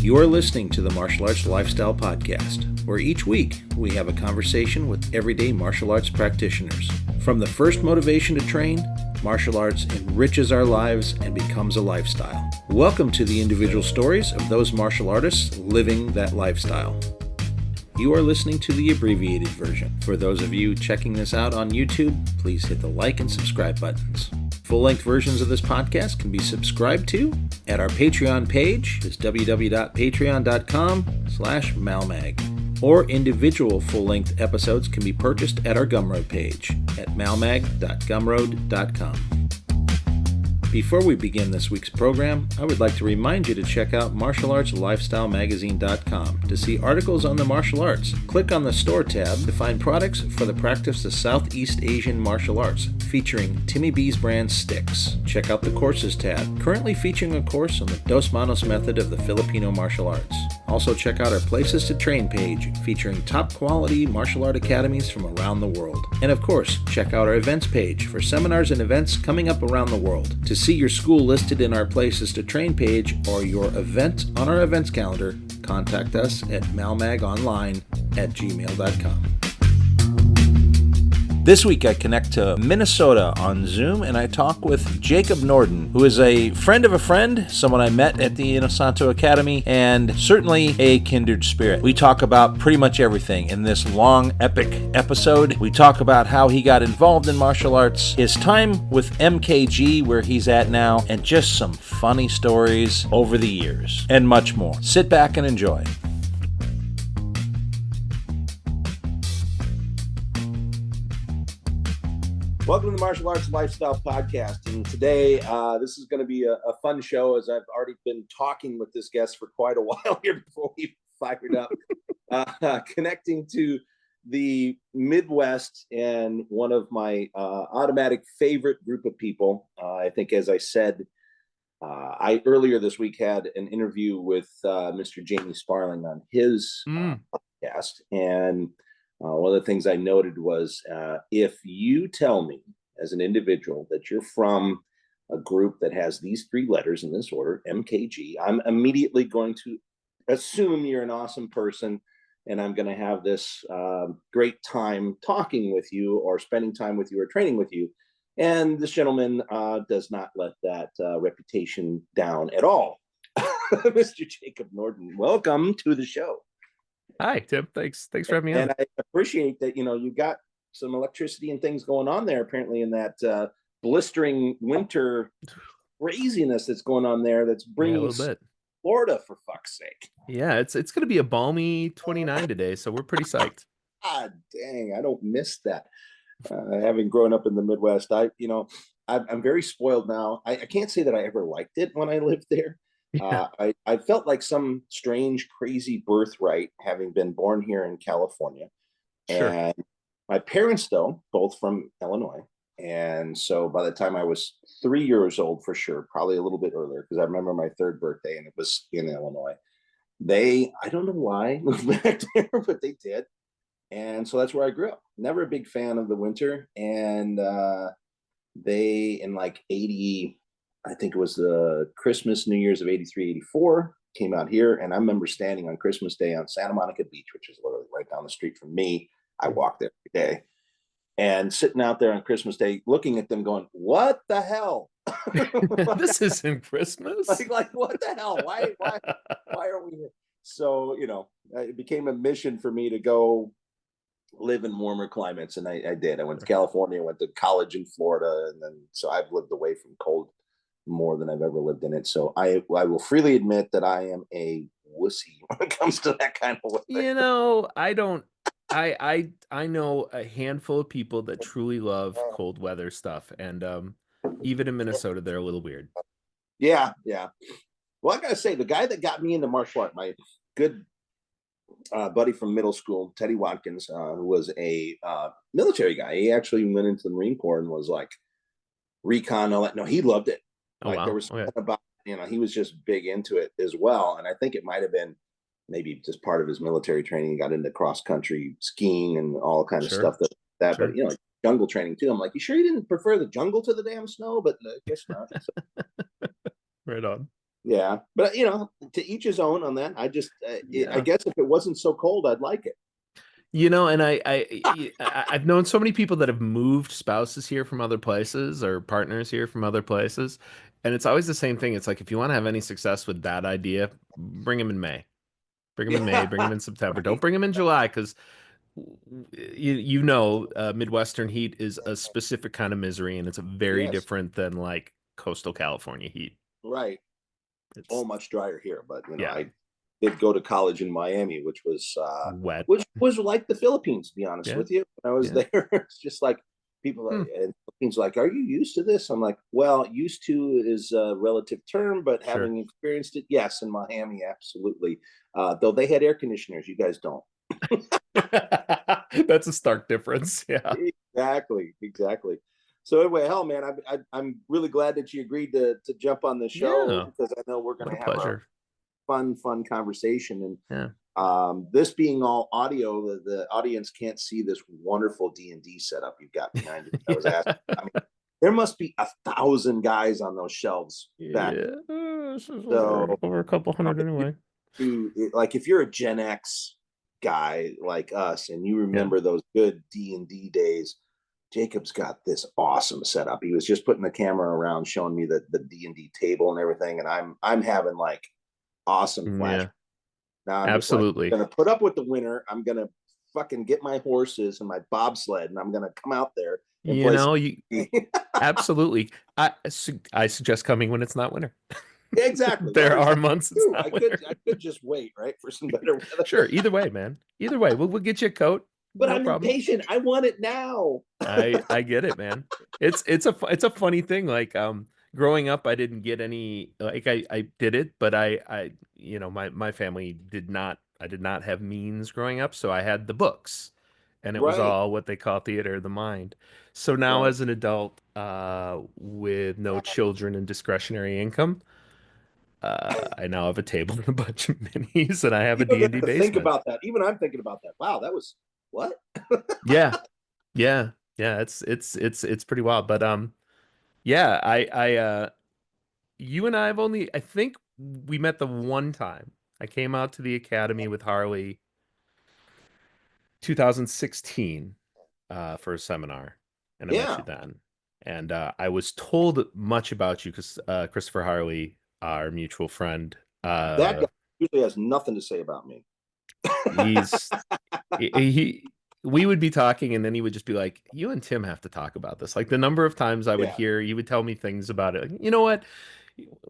You are listening to the Martial Arts Lifestyle Podcast, where each week we have a conversation with everyday martial arts practitioners. From the first motivation to train, martial arts enriches our lives and becomes a lifestyle. Welcome to the individual stories of those martial artists living that lifestyle. You are listening to the abbreviated version. For those of you checking this out on YouTube, please hit the like and subscribe buttons. Full-length versions of this podcast can be subscribed to at our Patreon page, is www.patreon.com/malmag. Or individual full-length episodes can be purchased at our Gumroad page at malmag.gumroad.com. Before we begin this week's program, I would like to remind you to check out martialartslifestylemagazine.com to see articles on the martial arts. Click on the store tab to find products for the practice of Southeast Asian martial arts, featuring Timmy B's brand sticks. Check out the courses tab, currently featuring a course on the Dos Manos method of the Filipino martial arts. Also check out our Places to Train page, featuring top quality martial art academies from around the world. And of course, check out our events page for seminars and events coming up around the world. To see your school listed in our Places to Train page or your event on our events calendar, contact us at malmagonline@gmail.com. This week I connect to Minnesota on Zoom and I talk with Jacob Nordin, who is a friend of a friend, someone I met at the Inosanto Academy, and certainly a kindred spirit. We talk about pretty much everything in this long, epic episode. We talk about how he got involved in martial arts, his time with MKG, where he's at now, and just some funny stories over the years, and much more. Sit back and enjoy. Welcome to the Martial Arts Lifestyle Podcast, and today this is going to be a fun show, as I've already been talking with this guest for quite a while here before we fired up, connecting to the Midwest and one of my automatic favorite group of people. I think, as I said, I earlier this week had an interview with Mr. Jamie Sparling on his podcast, and one of the things I noted was if you tell me as an individual that you're from a group that has these three letters in this order, MKG, I'm immediately going to assume you're an awesome person, and I'm going to have this great time talking with you or spending time with you or training with you. And this gentleman does not let that reputation down at all. Mr. Jacob Nordin, welcome to the show. Hi, Tim. Thanks for having me on. And I appreciate that, you got some electricity and things going on there, apparently, in that blistering winter craziness that's going on there that's bringing a little bit. Florida, for fuck's sake. Yeah, it's going to be a balmy 29 today, so we're pretty psyched. Ah, dang, I don't miss that. Having grown up in the Midwest, I'm very spoiled now. I can't say that I ever liked it when I lived there. Yeah. I felt like some strange, crazy birthright, having been born here in California. Sure. And my parents, though, both from Illinois. And so by the time I was 3 years old, for sure, probably a little bit earlier, because I remember my third birthday and it was in Illinois. I don't know why, moved back there, but they did. And so that's where I grew up. Never a big fan of the winter. And they, in like 80, I think it was the Christmas, New Year's of 83, 84, came out here. And I remember standing on Christmas Day on Santa Monica Beach, which is literally right down the street from me. I walk there every day. And sitting out there on Christmas Day, looking at them going, what the hell? This isn't Christmas. Like what the hell? Why are we here? So, it became a mission for me to go live in warmer climates. And I did. I went to California, went to college in Florida. And then, so I've lived away from cold more than I've ever lived in it. So I will freely admit that I am a wussy when it comes to that kind of weather. I know a handful of people that truly love cold weather stuff. And even in Minnesota, they're a little weird. Yeah. Well, I got to say, the guy that got me into martial art, my good buddy from middle school, Teddy Watkins, who was a military guy. He actually went into the Marine Corps and was like recon, all that. No, he loved it. Like, there was something about, he was just big into it as well. And I think it might have been maybe just part of his military training. He got into cross country skiing and all kind of stuff that Sure. But jungle training too. I'm like, you sure you didn't prefer the jungle to the damn snow? But I guess not. So. Right on. Yeah, but to each his own on that. I just, I Yeah. guess if it wasn't so cold, I'd like it. And I've known so many people that have moved spouses here from other places or partners here from other places, and it's always the same thing. It's like if you want to have any success with that idea, bring them in May. Bring them in May, Yeah, bring them in September. Don't right. bring them in July because Midwestern heat is a specific kind of misery, and it's a very Yes, different than like coastal California heat. right. Oh, It's much drier here, but yeah, I did go to college in Miami, wet. which was like the Philippines, to be honest Yeah, with you. When I was yeah. there, it's just like people Hmm, and Philippines like, "Are you used to this?" I'm like, "Well, used to is a relative term, but sure. having experienced it, yes, in Miami, absolutely. Though they had air conditioners, you guys don't." That's a stark difference. Yeah. Exactly, exactly. So anyway, hell, man, I'm really glad that you agreed to jump on the show Yeah. because I know we're What going a to have a pleasure. fun conversation. And Yeah. this being all audio, the audience can't see this wonderful D&D setup you've got behind you. I was asking. I mean, there must be 1,000 guys on those shelves back. Yeah. This is So over a couple hundred if anyway. like if you're a Gen X guy like us and you Yeah. remember those good D&D days, Jacob's got this awesome setup. He was just putting the camera around showing me the D&D table and everything, and I'm having like awesome flash. Yeah. Now I'm just like Absolutely. gonna put up with the winter. I'm gonna fucking get my horses and my bobsled, and I'm gonna come out there and You play know, some. you absolutely. I suggest coming when it's not winter. Exactly. Well, There there's are that months it's too. not winter. I could just wait, right, for some better Sure, weather. either way, man. Either way, we'll get you a coat. But No I'm problem. impatient. I want it now. I get it, man. It's a funny thing. Like growing up, I didn't get any like I did it, but my family did not. I did not have means growing up, so I had the books, and it was Right. all what they call theater of the mind. So now, Right. as an adult, with no children and discretionary income, I now have a table and a bunch of minis, and I have a You don't D and get D to think basement. about that. Even I'm thinking about that. Wow, that was what? Yeah, yeah, yeah. It's pretty wild, but yeah, you and I have only, I think we met the one time. I came out to the academy with Harley 2016 for a seminar, and I met Yeah, you then. And I was told much about you because Christopher Harley, our mutual friend, that guy usually has nothing to say about me. he's he we would be talking and then he would just be like, you and Tim have to talk about this. Like the number of times I would Yeah. hear, he would tell me things about it. Like, you know what?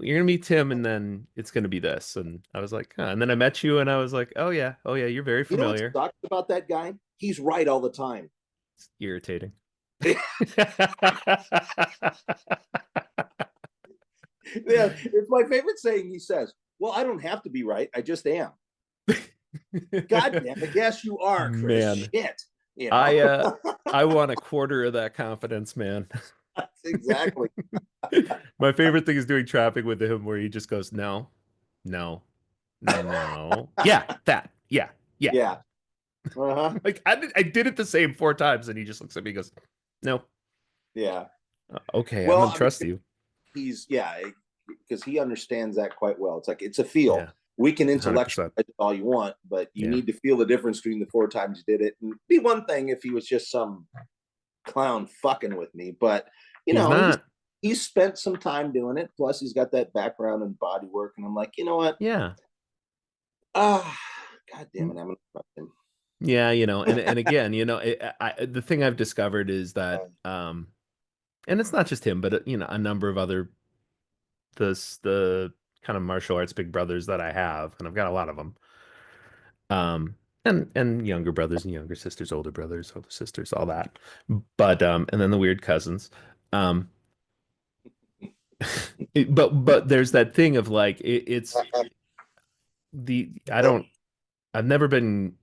You're gonna meet Tim and then it's gonna be this. And I was like, huh. And then I met you and I was like, oh yeah, you're very You know what familiar. sucks about that guy? He's right all the time. It's irritating. Yeah, it's my favorite saying he says. Well, I don't have to be right. I just am. God damn it. Yes, you are, Chris. Man, Shit. You know, I uh I want a quarter of that confidence, man. that's exactly. My favorite thing is doing traffic with him where he just goes, no, no, no. Yeah, that. Yeah, yeah. Yeah. Uh-huh. Like I did it the same 4 times and he just looks at me and goes, no. Yeah. Okay, I'm Well, gonna I mean, trust you. yeah, because he understands that quite well. It's like it's a feel. Yeah, We can 100%. intellectualize it all you want, but you Yeah. need to feel the difference between the 4 times you did it. And be one thing if he was just some clown fucking with me, but you He's know, not. he's spent some time doing it. Plus, he's got that background in body work, and I'm like, you know what? Yeah. Ah, God damn it, I'm gonna fuck him. Yeah, and again, the thing I've discovered is that and it's not just him, but a number of other the kind of martial arts big brothers that I have, and I've got a lot of them. And younger brothers and younger sisters, older brothers, older sisters, all that. But and then the weird cousins. Um but there's that thing of like it's the I don't I've never been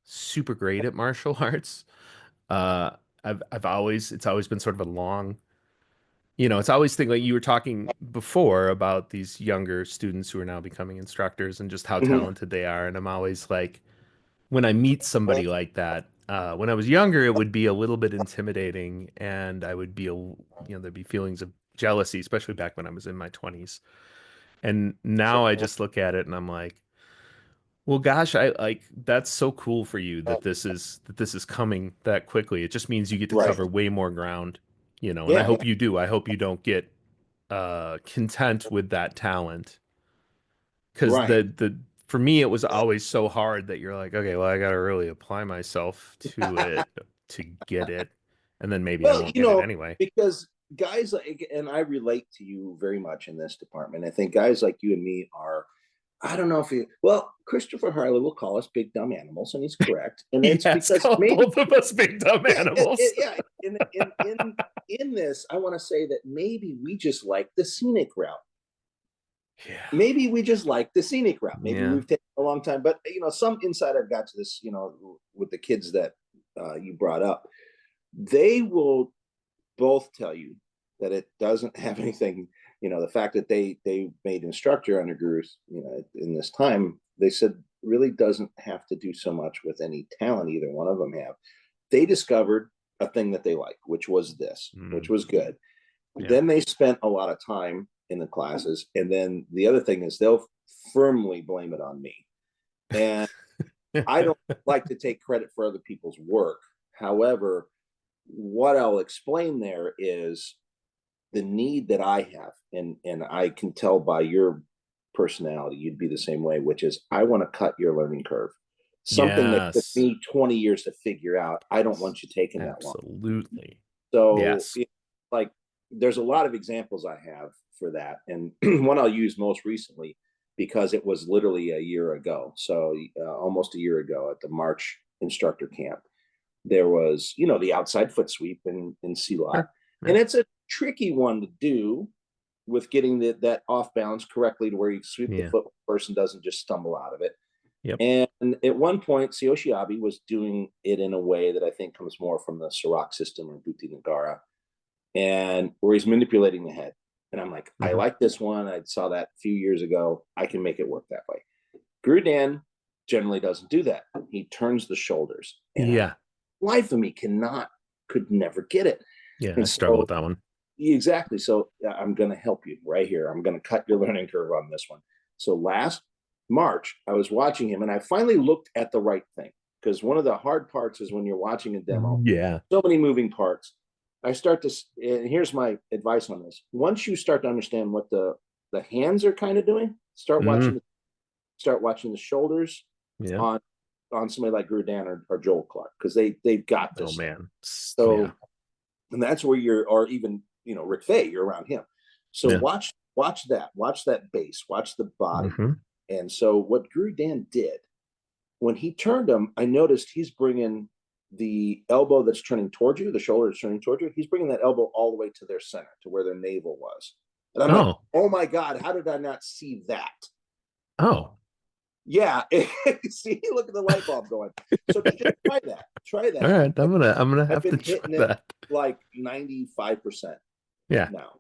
super great at martial arts. Uh I've always it's always been sort of a long, it's always thing like you were talking before about these younger students who are now becoming instructors and just how Mhm. talented they are. And I'm always like, when I meet somebody like that, when I was younger, it would be a little bit intimidating, and I would be, there'd be feelings of jealousy, especially back when I was in my 20s. And now I just look at it and I'm like, well, gosh, I like that's so cool for you that this is coming that quickly. It just means you get to Right. cover way more ground, and I Yeah. hope you do. I hope you don't get content with that talent. Because Right. the for me it was always so hard that you're like, okay, well, I gotta really apply myself to it to get it. And then maybe I Well, won't get it anyway. because guys like, and I relate to you very much in this department. I think guys like you and me are, I don't know if you, well, Christopher Harley will call us big dumb animals, and he's correct. And He it's has because called maybe, both of us big dumb yeah, animals. yeah. In this, I want to say that maybe we just like the scenic route. Yeah. Maybe we just like the scenic route. Maybe Yeah. we've taken a long time, but some insight I've got to this, with the kids that you brought up, they will both tell you that it doesn't have anything, the fact that they made instructor under gurus, in this time, they said really doesn't have to do so much with any talent either one of them have. They discovered a thing that they like, which was this, which was good. Yeah. Then they spent a lot of time in the classes. And then the other thing is they'll firmly blame it on me. And I don't like to take credit for other people's work. However, what I'll explain there is the need that I have, and I can tell by your personality, you'd be the same way, which is I want to cut your learning curve. Something that took Yes. me 20 years to figure out, I don't want you taking that long. Absolutely. So, Yes. like, there's a lot of examples I have for that. And one I'll use most recently because it was literally a year ago. So, almost a year ago at the March instructor camp, there was, the outside foot sweep in C-Lot. Sure. Yeah. And it's a tricky one to do with getting that off balance correctly to where you sweep the foot, the person doesn't just stumble out of it. Yep. And at one point, Sioshiabi was doing it in a way that I think comes more from the Sirach system or Bhuti Nagara, and where he's manipulating the head. And I'm like, I like this one. I saw that a few years ago. I can make it work that way. Guru Dan generally doesn't do that. He turns the shoulders. And life of me could never get it. Yeah, I struggle with that one. Exactly. So I'm going to help you right here. I'm going to cut your learning curve on this one. So last March, I was watching him and I finally looked at the right thing, because one of the hard parts is when you're watching a demo. Yeah. So many moving parts. And here's my advice on this. Once you start to understand what the hands are kind of doing, start watching the shoulders on somebody like Guru Dan or Joel Clark, because they've got this. Oh man. So and that's where or even Rick Fay, you're around him. So watch that base, watch the body. And so what Guru Dan did when he turned him, I noticed he's bringing the elbow that's turning towards you, the shoulder that's turning towards you, he's bringing that elbow all the way to their center, to where their navel was. And I'm like, oh my God, how did I not see that? Oh. Yeah. See, look at the light bulb going. So just try that. Try that. All right. I'm gonna have to try that. Like 95%. Yeah. Now.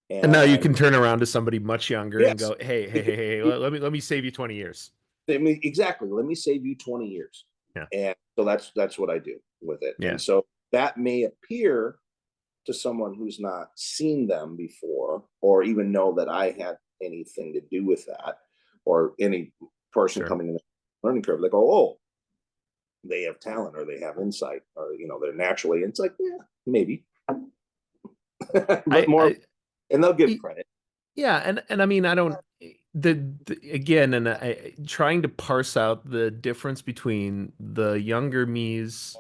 And now you can turn around to somebody much younger and go, hey, let me save you 20 years. Exactly. Let me save you 20 years. Yeah. And so that's what I do with it. Yeah. And so that may appear to someone who's not seen them before, or even know that I had anything to do with that, or any person coming in the learning curve, they go, oh, they have talent, or they have insight, or they're naturally. It's like, yeah, maybe. But more, and they'll give credit. Yeah, and I mean, I don't again, and trying to parse out the difference between the younger me's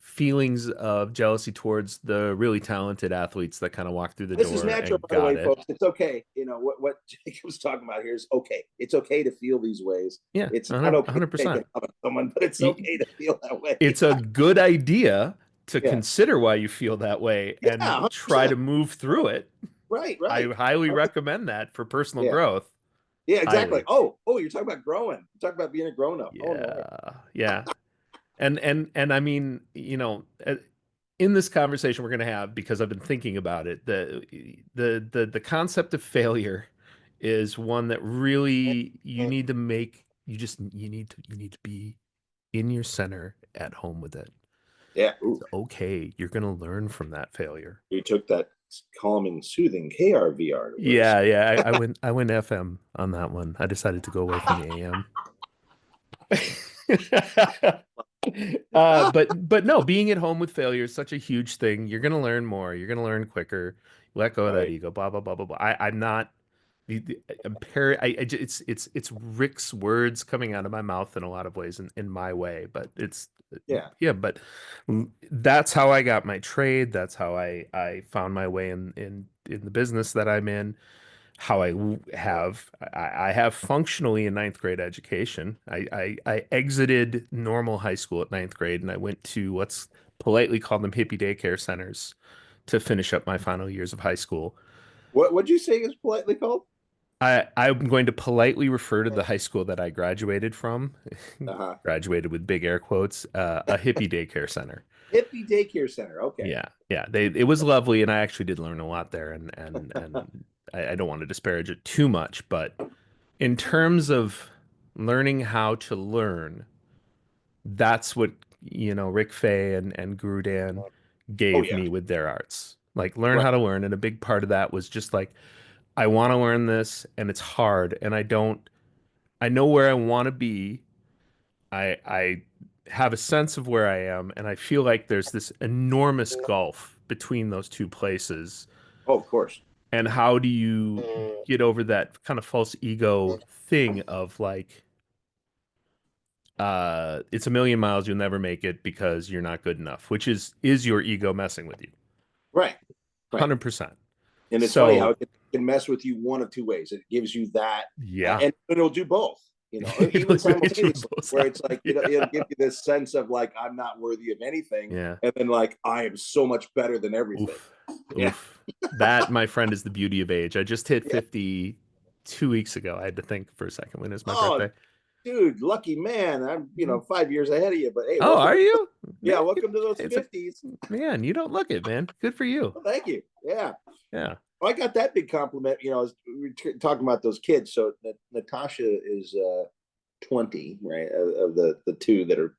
feelings of jealousy towards the really talented athletes that kind of walk through the door. This is natural, by the way, folks. It's okay. What Jacob's talking about here is okay. It's okay to feel these ways. Yeah, it's not okay 100%. to take it out of someone, but it's okay to feel that way. It's a good idea to consider why you feel that way and 100%. try to move through it. Right. I highly recommend that for personal growth. Yeah, exactly. Highly. Oh, you're talking about growing. You're talking about being a grown-up. Yeah. Oh, no. Yeah. And I mean, in this conversation we're going to have, because I've been thinking about it, the concept of failure is one that really you need to you need to be in your center at home with it. Yeah. It's okay. You're going to learn from that failure. You took that calming, soothing KRVR. Yeah. I went FM on that one. I decided to go away from the AM. But no, being at home with failure is such a huge thing. You're gonna learn more. You're gonna learn quicker. Let go of that Right. ego. Blah blah blah blah blah. I'm not. It's Rick's words coming out of my mouth in a lot of ways in my way, but it's Yeah. yeah. But that's how I got my trade. That's how I found my way in the business that I'm in. How I have functionally a ninth grade education. I exited normal high school at ninth grade and I went to what's politely called them hippie daycare centers to finish up my final years of high school. What'd you say is politely called? I'm going to politely refer to the high school that I graduated from, Uh-huh. graduated with big air quotes, a hippie daycare center. Hippie daycare center. Okay. Yeah. It was lovely, and I actually did learn a lot there, and I don't want to disparage it too much, but in terms of learning how to learn, that's what, Rick Fay and Guru Dan Oh gave yeah. me with their arts. Like learn Right. how to learn, and a big part of that was just like I want to learn this, and it's hard, and I know where I want to be. I have a sense of where I am, and I feel like there's this enormous gulf between those two places. Oh, of course. And how do you get over that kind of false ego thing of like, it's a million miles, you'll never make it because you're not good enough, which is your ego messing with you. Right. Right. 100%. And it's funny how So, it can mess with you one of two ways. It gives you that, yeah, and it'll do both. Even simultaneously, where it's like it'll give you this sense of like I'm not worthy of anything, Yeah. and then like I am so much better than everything. Oof. Yeah. Oof. That, my friend, is the beauty of age. I just hit Yeah. 50 2 weeks ago. I had to think for a second. When is my Oh, birthday? dude, lucky man. I'm 5 years ahead of you, but hey, Oh, are you? yeah, Man, welcome to those it's a 50s. man. You don't look it, man. Good for you. Well, thank you. Yeah. Yeah. Well, I got that big compliment. We were talking about those kids. So Natasha is 20, right? Of the two that are,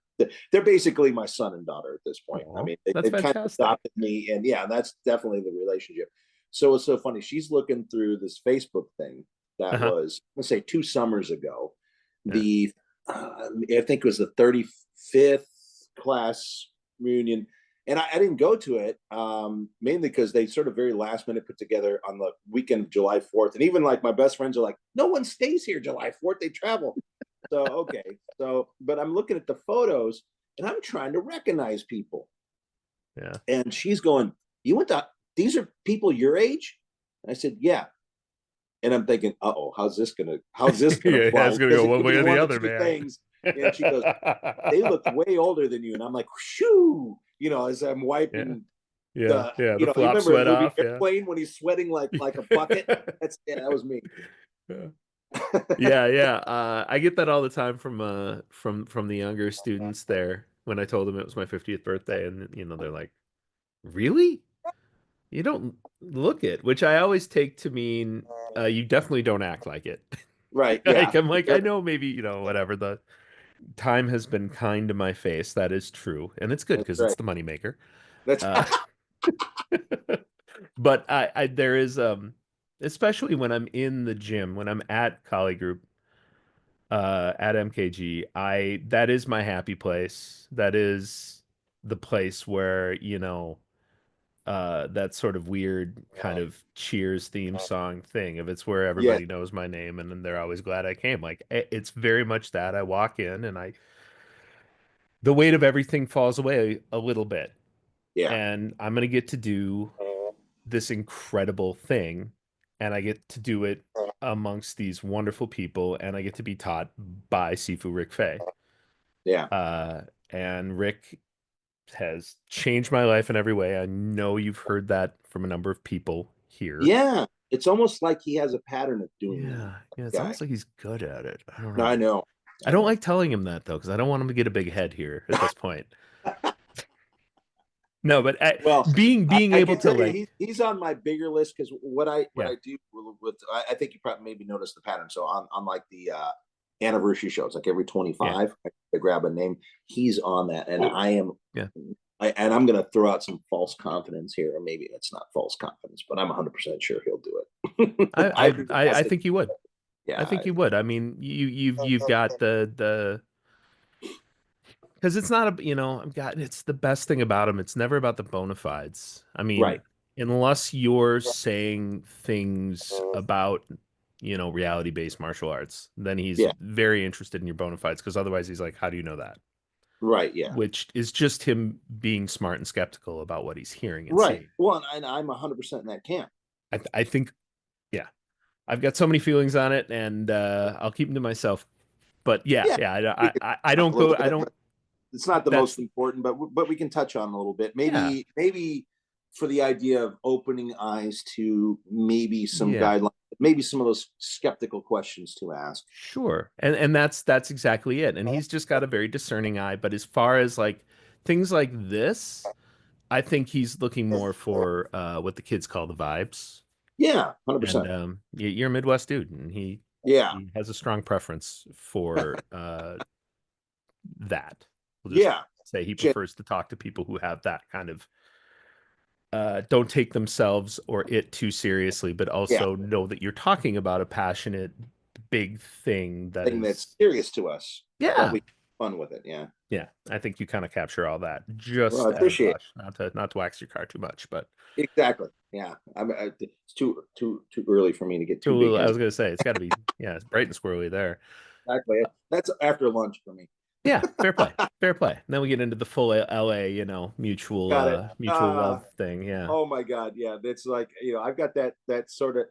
they're basically my son and daughter at this point. I Aw, mean, that's they've kind of fantastic. adopted me, and yeah, that's definitely the relationship. So it's so funny. She's looking through this Facebook thing that Uh-huh. was, let's say, 2 summers ago. Yeah. I think it was the 35th class reunion, and I didn't go to it, mainly because they sort of very last minute put together on the weekend of July 4th. And even like my best friends are like, no one stays here July 4th. They travel. So, okay. So, but I'm looking at the photos and I'm trying to recognize people. Yeah. And she's going, you went to, these are people your age? And I said, yeah. And I'm thinking, how's this gonna Yeah, fly? it's gonna Because go it one could way be or the one of other, two man. things. And she goes, they look way older than you. And I'm like, shoo, as I'm Yeah. wiping Yeah. Yeah. The you flop remember in sweat the movie off. Yeah. Airplane when he's sweating like a bucket? That was me. Yeah. Yeah. I get that all the time from the younger students there when I told them it was my 50th birthday, and they're like, "Really? You don't look it," which I always take to mean you definitely don't act like it. Right. Like, Yeah. I'm like, I know maybe, whatever, the time has been kind to my face. That is true. And it's good That's because it's right. the moneymaker. That's Uh, but there is, especially when I'm in the gym, when I'm at Kali Group, at MKG, that is my happy place. That is the place where, that sort of weird kind of Cheers theme song thing. If it's where yes. everybody knows my name and then they're always glad I came. Like it's very much that. I walk in and the weight of everything falls away a little bit, Yeah. and I'm gonna get to do this incredible thing, and I get to do it amongst these wonderful people, and I get to be taught by Sifu Rick Fay. Yeah. And Rick has changed my life in every way. I know you've heard that from a number of people here. Yeah. It's almost like he has a pattern of doing that. Yeah, it's Guy. almost like he's good at it. I don't No, know. I know. I don't like telling him that though, because I don't want him to get a big head here at this point. No, but Well, being I able can to tell you like, he's on my bigger list because what I yeah, do with I think you probably maybe noticed the pattern. So on like the anniversary shows, like every yeah, 25, I grab a name. He's on that, and I am yeah. And I'm going to throw out some false confidence here, or maybe it's not false confidence, but I'm 100% sure he'll do it. I think he would. Yeah, I think he would. I mean, you've got the because it's not it's the best thing about him. It's never about the bona fides. I mean, right. unless you're saying things about reality-based martial arts, then he's Yeah, very interested in your bona fides, because otherwise he's like, how do you know that? right. Yeah, Which is just him being smart and skeptical about what he's hearing and right. seeing. Well, and I'm 100% in that camp. I think, yeah, I've got so many feelings on it, and I'll keep them to myself. But yeah, Yeah, yeah, we can I talk don't a little go. I bit, don't. but it's not the most That's important, but we can touch on a little bit. yeah, Maybe for the idea of opening eyes to maybe some yeah, guidelines, maybe some of those skeptical questions to ask. sure. And that's exactly it. And he's just got a very discerning eye. But as far as like things like this, I think he's looking more for what the kids call the vibes. Yeah, And 100%. you're a Midwest dude, and Yeah, he has a strong preference for that. We'll just yeah, say he prefers to talk to people who have that kind of don't take themselves or it too seriously, but yeah. also know that you're talking about a passionate, big thing that Thing that's is, serious to us, but yeah, we have fun with it. Yeah. yeah. I think you kind of capture all that Well, I just at a appreciate it. brush, not to wax your car too much, but Exactly. Yeah. It's too early for me to get too big I into. was gonna say it's got to be, yeah, it's bright and squirrely there. Exactly. That's after lunch for me. Yeah, fair play, fair play. And then we get into the full LA, Got it. mutual love thing. Yeah. Oh my God. Yeah. That's like, I've got that sort of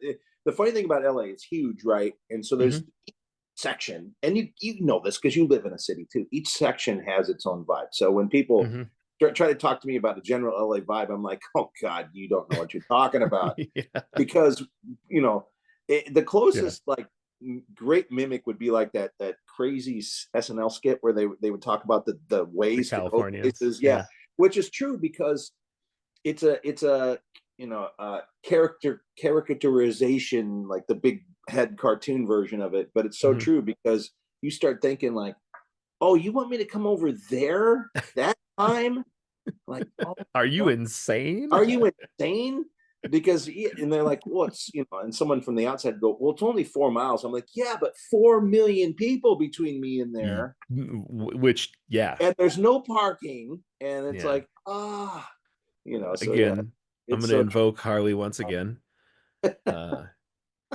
the funny thing about LA, it's huge, right? And so there's Hmm. each section, and you know this because you live in a city too. Each section has its own vibe. So when people Hmm. try to talk to me about the general LA vibe, I'm like, oh God, you don't know what you're talking about. Yeah. Because, the Yeah. closest like great mimic would be like that crazy SNL skit where they would talk about the The ways to go Californians. places. Yeah, Yeah. which is true because it's a caricaturization, like the big head cartoon version of it, but it's so Hmm. true because you start thinking like, oh, you want me to come over there that time? Like, oh, Are you insane? are you insane? Because and they're like, what's and someone from the outside go, well, it's only 4 miles. I'm like, yeah, but 4 million people between me and there, Which, yeah, and there's no parking, and it's yeah. like, so yeah, Again, I'm it's going to so invoke Harley once again. Uh,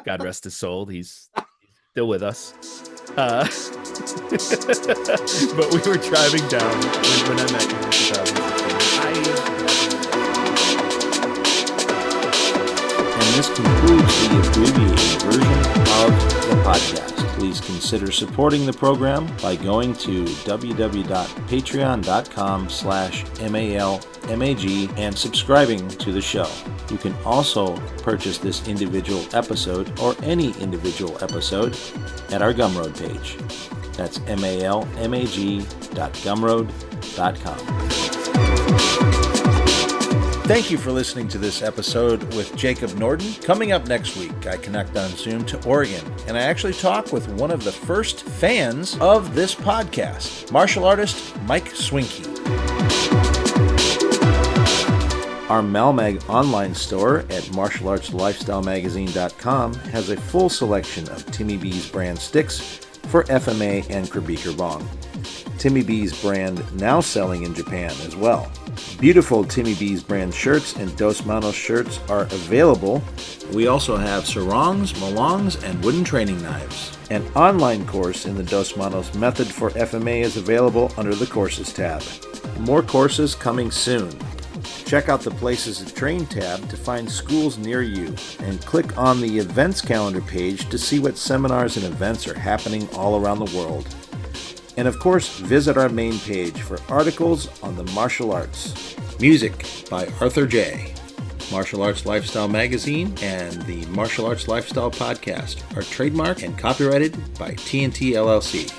God rest his soul. He's still with us. Uh, but we were driving down when I met you in 2016. And this concludes the abbreviated version of the podcast. Please consider supporting the program by going to www.patreon.com/malmag and subscribing to the show. You can also purchase this individual episode or any individual episode at our Gumroad page. That's malmag.gumroad.com. Thank you for listening to this episode with Jacob Nordin. Coming up next week, I connect on Zoom to Oregon, and I actually talk with one of the first fans of this podcast, martial artist Mike Swinky. Our Malmag online store at martialartslifestylemagazine.com has a full selection of Timmy B's brand sticks for FMA and Krabiker Bong. Timmy B's brand now selling in Japan as well. Beautiful Timmy B's brand shirts and Dos Manos shirts are available. We also have sarongs, malongs, and wooden training knives. An online course in the Dos Manos method for FMA is available under the Courses tab. More courses coming soon. Check out the Places to Train tab to find schools near you, and click on the Events Calendar page to see what seminars and events are happening all around the world. And of course, visit our main page for articles on the martial arts. Music by Arthur J. Martial Arts Lifestyle Magazine and the Martial Arts Lifestyle Podcast are trademarked and copyrighted by TNT LLC.